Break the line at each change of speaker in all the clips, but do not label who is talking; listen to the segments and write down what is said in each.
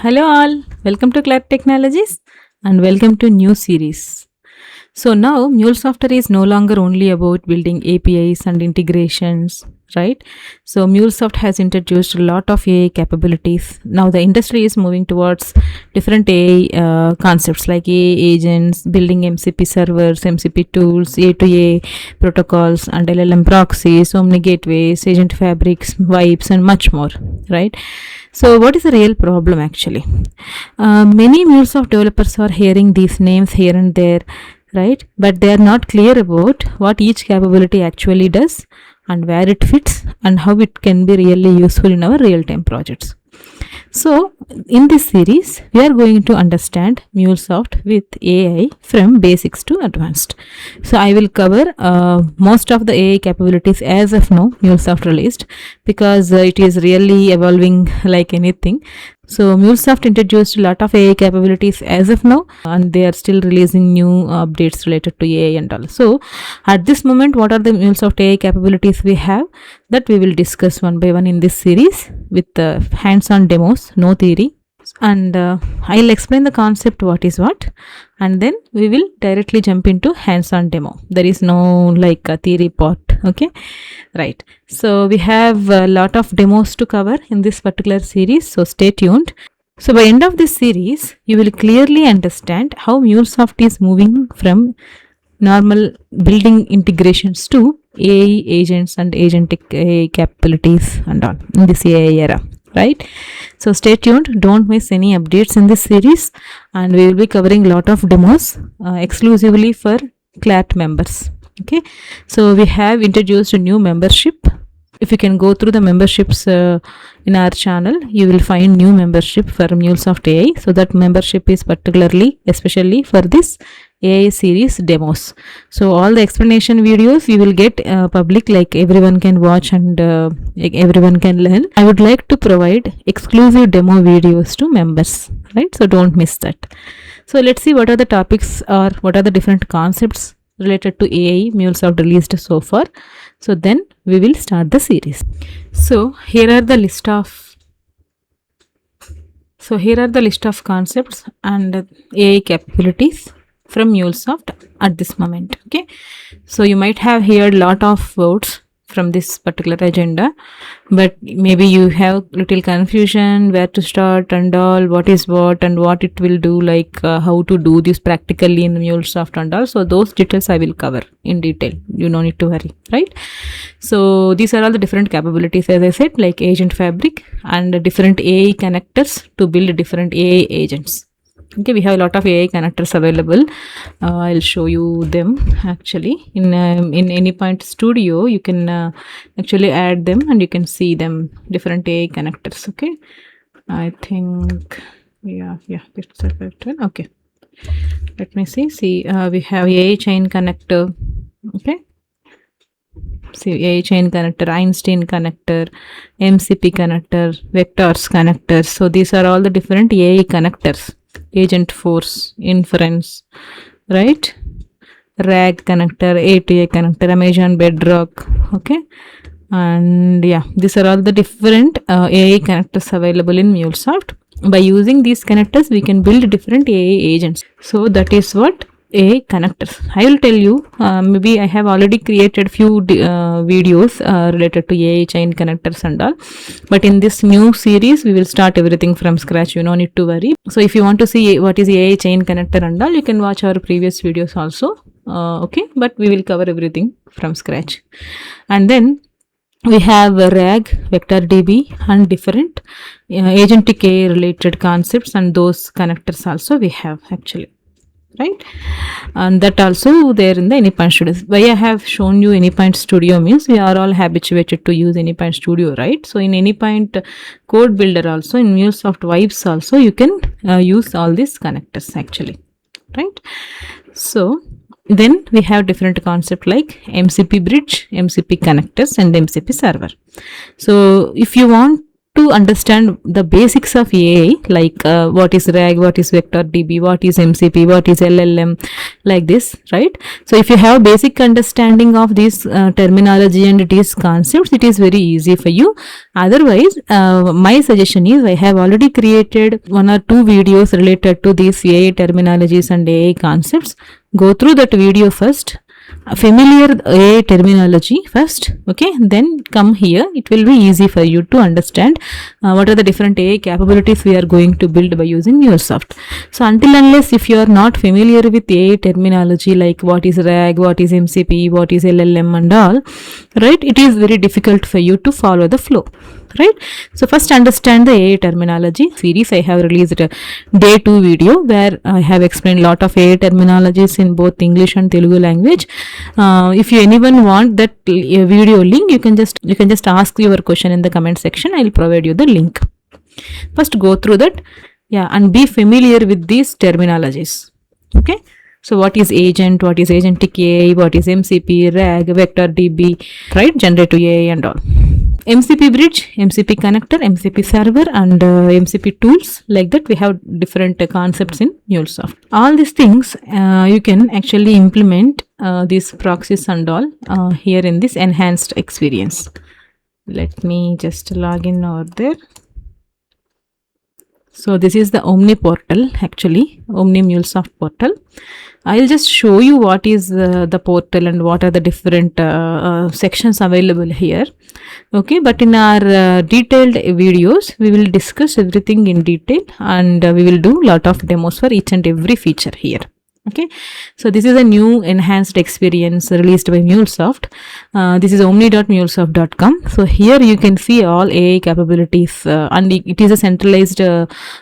Hello all, welcome to KLART Technologies and welcome to new series. So now MuleSoft is no longer only about building APIs and integrations, right? So MuleSoft has introduced a lot of AI capabilities. Now the industry is moving towards different AI concepts like AI agents, building MCP servers, MCP tools, A2A protocols and LLM proxies, Omni Gateways, Agent Fabrics, Vibes and much more, right? So what is the real problem actually? Many MuleSoft developers are hearing these names here and there, right? But they are not clear about what each capability actually does and where it fits and how it can be really useful in our real-time projects. So in this series, we are going to understand MuleSoft with AI from basics to advanced. So I will cover most of the AI capabilities as of now MuleSoft released because it is really evolving like anything. So MuleSoft introduced a lot of AI capabilities as of now and they are still releasing new updates related to AI and all. So at this moment, what are the MuleSoft AI capabilities we have that we will discuss one by one in this series with hands-on demos, no theory. And I'll explain the concept what is what and then we will directly jump into hands-on demo. There is no like a theory part, okay? Right. So we have a lot of demos to cover in this particular series, so stay tuned. So by end of this series, you will clearly understand how MuleSoft is moving from normal building integrations to AI agents and agentic AI capabilities and all in this AI era, right? So stay tuned, don't miss any updates in this series and we will be covering a lot of demos exclusively for KLART members. Okay, so we have introduced a new membership. If you can go through the memberships in our channel, you will find new membership for MuleSoft AI. So that membership is particularly, especially for this AI series demos. So all the explanation videos you will get public, like everyone can watch and everyone can learn. I would like to provide exclusive demo videos to members, right? So don't miss that. So let's see what are the topics or what are the different concepts related to AI MuleSoft released so far. So then we will start the series. So here are the list of concepts and AI capabilities from MuleSoft at this moment. Okay, so you might have heard a lot of words from this particular agenda, but maybe you have little confusion where to start and all, what is what and what it will do, like how to do this practically in MuleSoft and all. So those details I will cover in detail, you don't need to worry, right? So these are all the different capabilities, as I said, like agent fabric and different AI connectors to build different AI agents. Okay, we have a lot of AI connectors available. I'll show you them actually in Anypoint Studio. You can actually add them and you can see them, different AI connectors. Okay, I think it's a pattern. Okay, let me see. We have AI chain connector. Okay, see AI chain connector, Einstein connector, MCP connector, vectors connectors. So these are all the different AI connectors. Agentforce, Inference, right? RAG connector, A2A connector, Amazon Bedrock, okay? And yeah, these are all the different AI connectors available in MuleSoft. By using these connectors, we can build different AI agents. So that is what AI connectors. I will tell you, maybe I have already created few videos related to AI chain connectors and all, but in this new series we will start everything from scratch, you no need to worry. So if you want to see what is AI chain connector and all, you can watch our previous videos also, okay, but we will cover everything from scratch. And then we have RAG, vector DB and different agentic AI related concepts, and those connectors also we have actually, right? And that also there in the Anypoint Studio. Why I have shown you Anypoint Studio means we are all habituated to use Anypoint Studio, right? So in Anypoint Code Builder also, in MuleSoft Vibes also, you can use all these connectors actually, right? So then we have different concepts like MCP Bridge, MCP Connectors and MCP Server. So if you want to understand the basics of AI, like what is RAG, what is vector DB, what is MCP, what is LLM, like this, right? So if you have basic understanding of this terminology and these concepts, it is very easy for you. Otherwise, my suggestion is, I have already created 1 or 2 videos related to these AI terminologies and AI concepts. Go through that video first, familiar AI terminology first, okay, then come here. It will be easy for you to understand what are the different AI capabilities we are going to build by using MuleSoft. So until unless if you are not familiar with AI terminology, like what is RAG, what is MCP, what is LLM and all, right, it is very difficult for you to follow the flow, right? So first understand the AI terminology series. I have released a day 2 video where I have explained lot of AI terminologies in both English and Telugu language. If you anyone want that video link, you can just ask your question in the comment section. I will provide you the link. First go through that, yeah, and be familiar with these terminologies, okay? So what is agent, what is agentic AI, what is MCP, RAG, vector DB, right, generative AI and all. MCP Bridge, MCP Connector, MCP Server and MCP tools, like that we have different concepts in MuleSoft. All these things you can actually implement these proxies and all here in this enhanced experience. Let me just log in over there. So this is the Omni portal, actually Omni MuleSoft portal. I'll just show you what is the portal and what are the different sections available here, okay? But in our detailed videos, we will discuss everything in detail, and we will do lot of demos for each and every feature here. Okay, so this is a new enhanced experience released by MuleSoft. This is omni.mulesoft.com. So here you can see all AI capabilities, and it is a centralized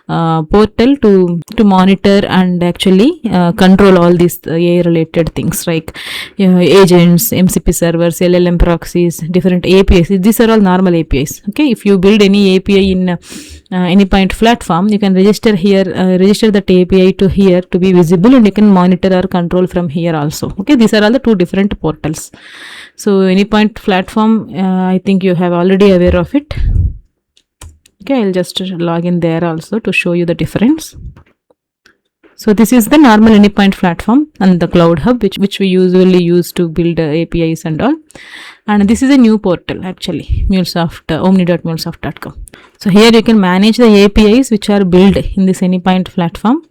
portal to monitor and actually control all these AI related things, like agents, MCP servers, LLM proxies, different APIs. These are all normal APIs. Okay, if you build any API in Anypoint platform, you can register here, register that API to here to be visible, and you can monitor or control from here also. Okay, these are all the 2 different portals. So Anypoint platform, I think you have already aware of it. Okay, I'll just log in there also to show you the difference. So this is the normal Anypoint platform and the Cloud Hub, which we usually use to build APIs and all. And this is a new portal, actually, MuleSoft, omni.mulesoft.com. So here you can manage the APIs which are built in this Anypoint platform.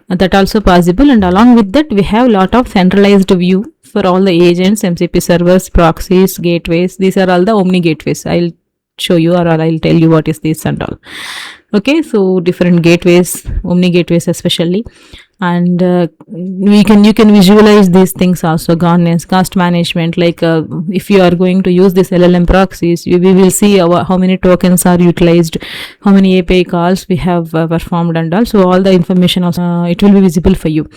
That also possible, and along with that we have lot of centralized view for all the agents, MCP servers, proxies, gateways. These are all the Omni gateways. I'll show you, or I'll tell you what is this and all. Okay, so different gateways, Omni gateways especially, and you can visualize these things also. Governance, cost management, like if you are going to use this LLM proxies, we will see how many tokens are utilized, how many API calls we have performed and all. So all the information also it will be visible for you.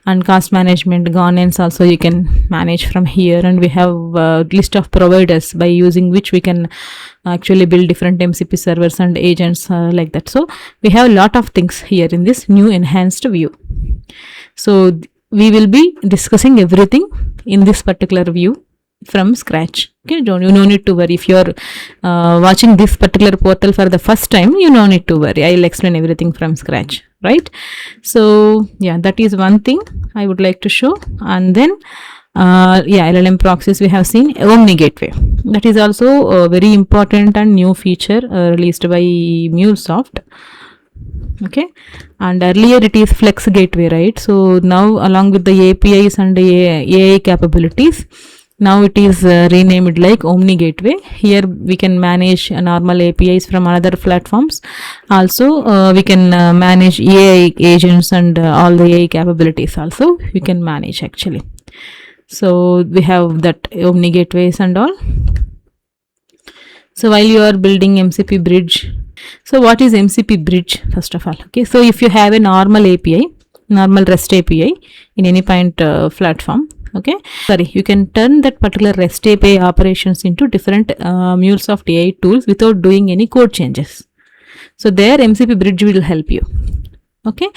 And cost management, governance also you can manage from here, and we have a list of providers by using which we can actually build different MCP servers and agents, like that. So we have a lot of things here in this new enhanced view. So we will be discussing everything in this particular view from scratch. Okay, no need to worry. If you are watching this particular portal for the first time, you no need to worry. I will explain everything from scratch, right? So yeah, that is one thing I would like to show. And then LLM proxies we have seen. Omni Gateway, that is also a very important and new feature released by MuleSoft. Okay, and earlier it is Flex Gateway, right? So now along with the APIs and the AI capabilities, now it is renamed like Omni Gateway. Here we can manage normal APIs from other platforms. Also we can manage AI agents and all the AI capabilities also we can manage, actually. So we have that Omni gateways and all. So while you are building MCP Bridge, so what is MCP Bridge first of all? Okay, so if you have a normal API, normal REST API in Anypoint platform, okay, you can turn that particular REST API operations into different MuleSoft AI tools without doing any code changes. So there MCP Bridge will help you. Okay,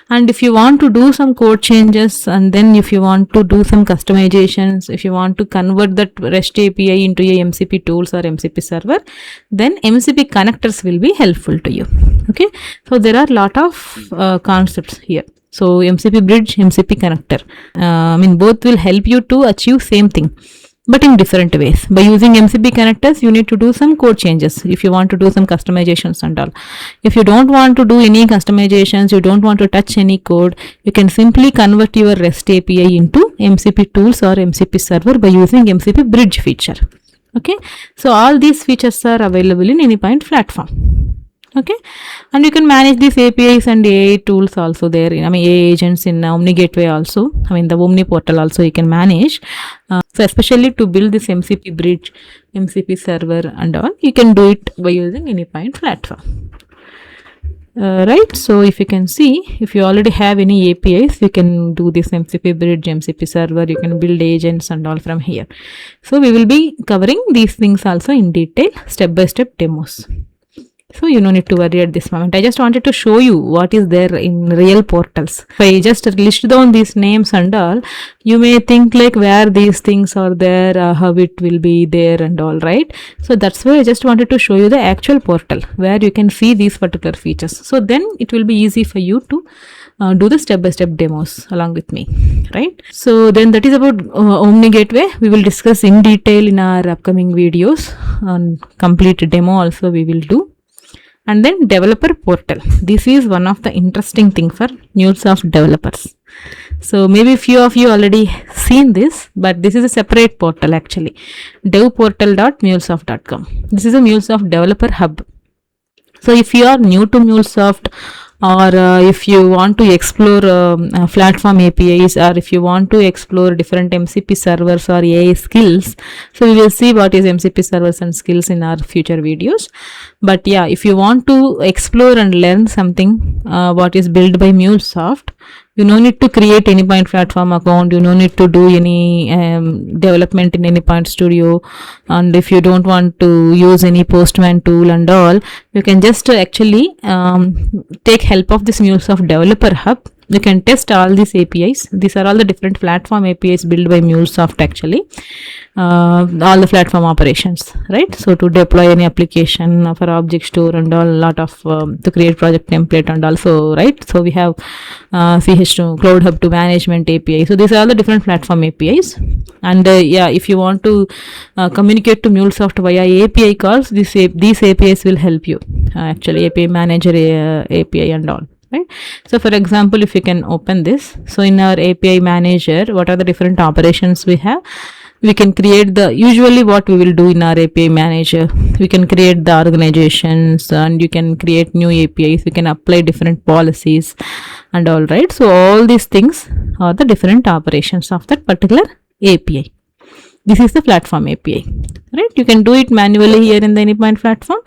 and if you want to do some code changes, and then if you want to do some customizations, if you want to convert that REST API into a MCP tools or MCP server, then MCP connectors will be helpful to you. Okay, so there are a lot of concepts here. So MCP Bridge, MCP Connector, both will help you to achieve same thing, but in different ways. By using MCP connectors, you need to do some code changes if you want to do some customizations and all. If you don't want to do any customizations, you don't want to touch any code, you can simply convert your REST API into MCP tools or MCP server by using MCP Bridge feature. Okay, so all these features are available in Anypoint platform. Okay, and you can manage these APIs and AI tools also there. AI agents in Omni Gateway also. The Omni portal also you can manage. So especially to build this MCP Bridge, MCP Server and all, you can do it by using Anypoint platform. Right, so if you can see, if you already have any APIs, you can do this MCP Bridge, MCP Server, you can build agents and all from here. So we will be covering these things also in detail, step-by-step demos. So you no need to worry at this moment. I just wanted to show you what is there in real portals. If I just list down these names and all, you may think like where these things are there, how it will be there and all, right? So that's why I just wanted to show you the actual portal where you can see these particular features. So then it will be easy for you to do the step-by-step demos along with me, right? So then that is about Omni Gateway. We will discuss in detail in our upcoming videos. On complete demo also we will do. And then developer portal. This is one of the interesting thing for MuleSoft developers. So maybe few of you already seen this, but this is a separate portal actually. devportal.mulesoft.com. This is a MuleSoft developer hub. So if you are new to MuleSoft, or if you want to explore platform APIs, or if you want to explore different MCP servers or AI skills, so we will see what is MCP servers and skills in our future videos. But yeah, if you want to explore and learn something what is built by MuleSoft, you no need to create Anypoint platform account, you no need to do any development in Anypoint Studio, and if you don't want to use any Postman tool and all, you can just actually take help of this MuleSoft developer hub. You can test all these APIs. These are all the different platform APIs built by MuleSoft actually. All the platform operations, right? So to deploy any application for object store and all, lot of to create project template and also, right? So we have CH2 Cloud Hub to management API. So these are all the different platform APIs. And yeah, if you want to communicate to MuleSoft via API calls, these APIs will help you actually, API manager API and all. Right? So for example, if you can open this, so in our API manager, what are the different operations we have? We can create usually what we will do in our API manager, we can create the organizations and you can create new APIs, we can apply different policies and all, right? So all these things are the different operations of that particular API. This is the platform API, right? You can do it manually here in the Anypoint platform.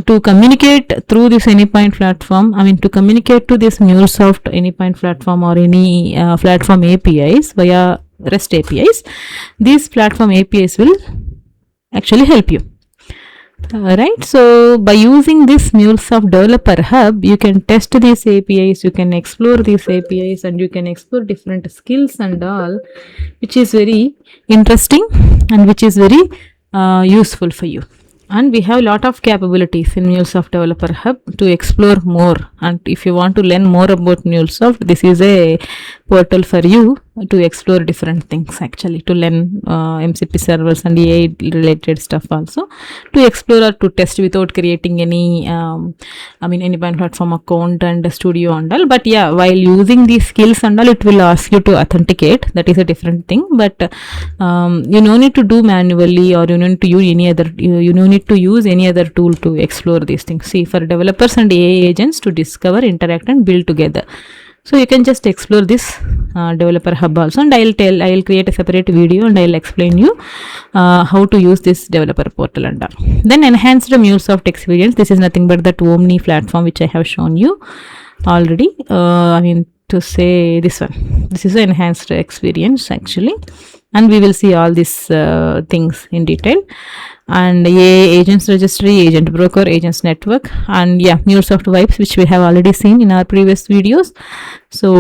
To communicate through this Anypoint platform, to communicate to this MuleSoft Anypoint platform or any platform APIs via REST APIs, these platform APIs will actually help you. Right, so by using this MuleSoft developer hub, you can test these APIs, you can explore these APIs, and you can explore different skills and all, which is very interesting and which is very useful for you. And we have a lot of capabilities in MuleSoft developer hub to explore more. And if you want to learn more about MuleSoft, this is a portal for you to explore different things actually, to learn MCP servers and AI related stuff also, to explore or to test without creating any Anypoint platform account and studio and all. But yeah, while using these skills and all, it will ask you to authenticate. That is a different thing, but you no need to do manually, or you no need to use any other, you no need to use any other tool to explore these things. See, for developers and AI agents to discover, interact and build together. So you can just explore this developer hub also, and I'll create a separate video and I'll explain you how to use this developer portal and all. Then enhanced MuleSoft experience. This is nothing but that Omni platform which I have shown you already. To say this one, this is an enhanced experience actually. and we will see all these things in detail. And AI agents registry, agent broker, agents network, and yeah, MuleSoft Vibes, which we have already seen in our previous videos. So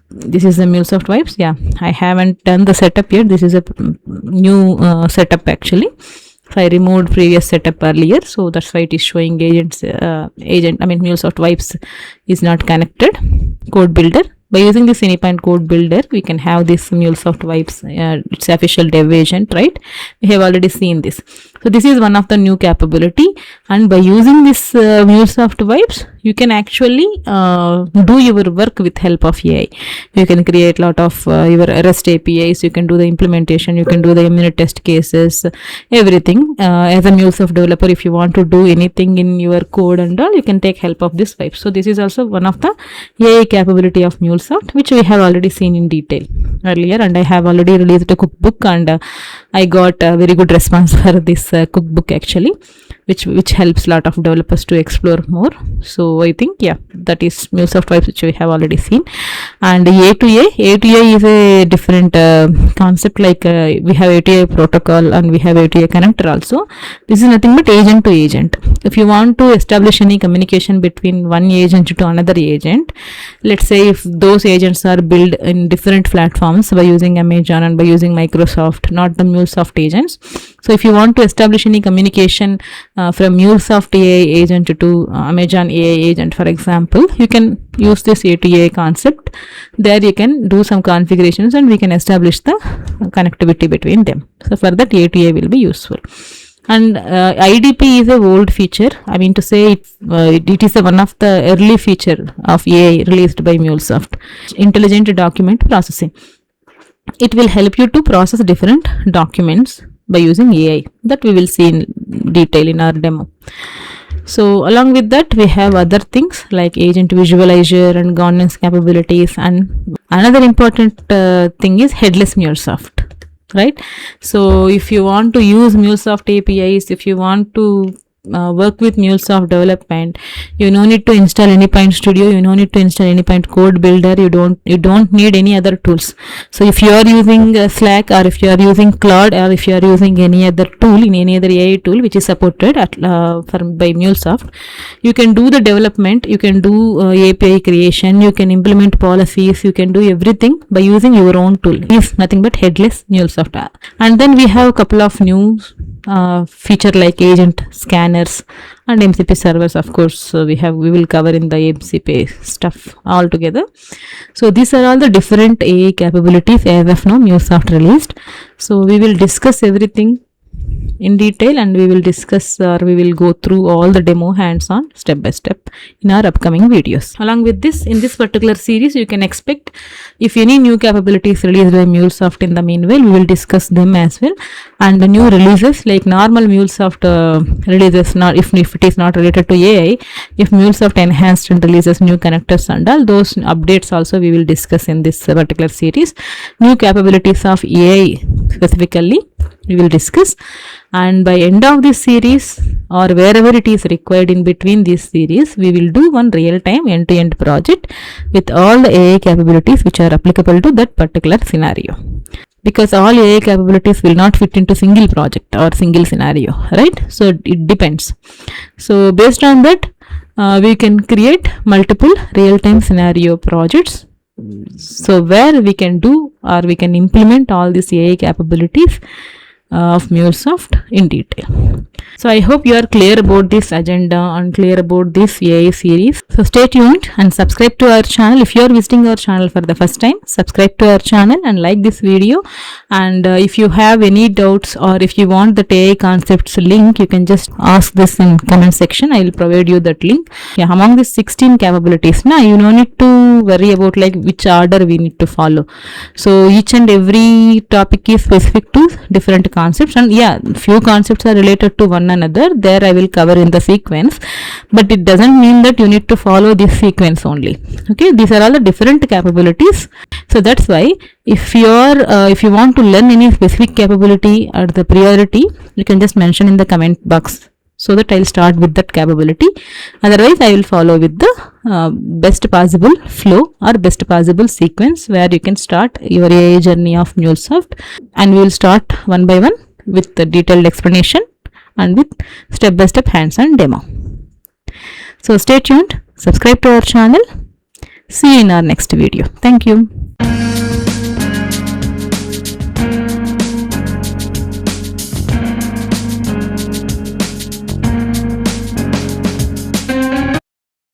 this is the MuleSoft Vibes. Yeah, I haven't done the setup yet. This is a new setup actually. So I removed previous setup earlier, so that's why it is showing MuleSoft Vibes is not connected. Code builder. By using this Anypoint code builder, we can have this MuleSoft Vibes, it's official dev agent, right? We have already seen this. So this is one of the new capability, and by using this MuleSoft Vibes, you can actually do your work with help of AI. You can create a lot of your REST APIs, you can do the implementation, you can do the unit test cases, everything. As a MuleSoft developer, if you want to do anything in your code and all, you can take help of this Vibes. So this is also one of the AI capability of MuleSoft, which we have already seen in detail earlier, and I have already released a cookbook, and I got a very good response for this cookbook actually, which helps a lot of developers to explore more. So I think, yeah, that is MuleSoft Vibes, which we have already seen. And A2A is a different concept, like we have A2A protocol and we have A2A connector also. This is nothing but agent to agent. If you want to establish any communication between one agent to another agent, let's say if those agents are built in different platforms by using Amazon and by using Microsoft, not the MuleSoft agents. So if you want to establish any communication from MuleSoft AI agent to Amazon AI agent, for example, you can use this A2A concept. There you can do some configurations and we can establish the connectivity between them. So for that, A2A will be useful. And IDP is a old feature. I mean to say it is one of the early feature of AI released by MuleSoft. Intelligent document processing. It will help you to process different documents by using AI. That we will see in detail in our demo. So along with that, we have other things like agent visualizer and governance capabilities, and another important thing is headless MuleSoft, right? So if you want to use MuleSoft APIs, if you want to work with MuleSoft development, you no need to install Anypoint Studio, you no need to install Anypoint code builder, you don't need any other tools. So if you are using Slack, or if you are using KLART, or if you are using any other tool, in any other AI tool which is supported by MuleSoft, you can do the development, you can do API creation, you can implement policies, you can do everything by using your own tool. It's nothing but headless MuleSoft app. And then we have a couple of new feature like agent scanners and MCP servers. Of course, we will cover in the MCP stuff all together. So these are all the different AI capabilities as of now MuleSoft released. So we will discuss everything in detail, and we will discuss, or we will go through all the demo hands-on step by step in our upcoming videos. Along with this, in this particular series, you can expect if any new capabilities released by MuleSoft in the meanwhile, we will discuss them as well. And the new releases, like normal MuleSoft releases, not if it is not related to AI, if MuleSoft enhanced and releases new connectors and all those updates also we will discuss in this particular series. New capabilities of AI specifically we will discuss, and by end of this series or wherever it is required in between this series, we will do one real-time end-to-end project with all the AI capabilities which are applicable to that particular scenario, because all AI capabilities will not fit into single project or single scenario, right? So it depends. So based on that, we can create multiple real-time scenario projects, so where we can do or we can implement all these AI capabilities of MuleSoft in detail. So I hope you are clear about this agenda and clear about this AI series. So stay tuned and subscribe to our channel. If you are visiting our channel for the first time, subscribe to our channel and like this video. And if you have any doubts, or if you want the AI concepts link, you can just ask this in comment section. I will provide you that link. Yeah, among the 16 capabilities, now you don't need to worry about like which order we need to follow. So each and every topic is specific to different concepts, and yeah, few concepts are related to one another. There I will cover in the sequence, but it doesn't mean that you need to follow this sequence only. Okay, these are all the different capabilities. So that's why if you want to learn any specific capability at the priority, you can just mention in the comment box so that I'll start with that capability. Otherwise, I will follow with the best possible flow or best possible sequence where you can start your AI journey of MuleSoft, and we will start one by one with the detailed explanation and with step-by-step hands-on demo. So stay tuned, subscribe to our channel. See you in our next video. Thank you.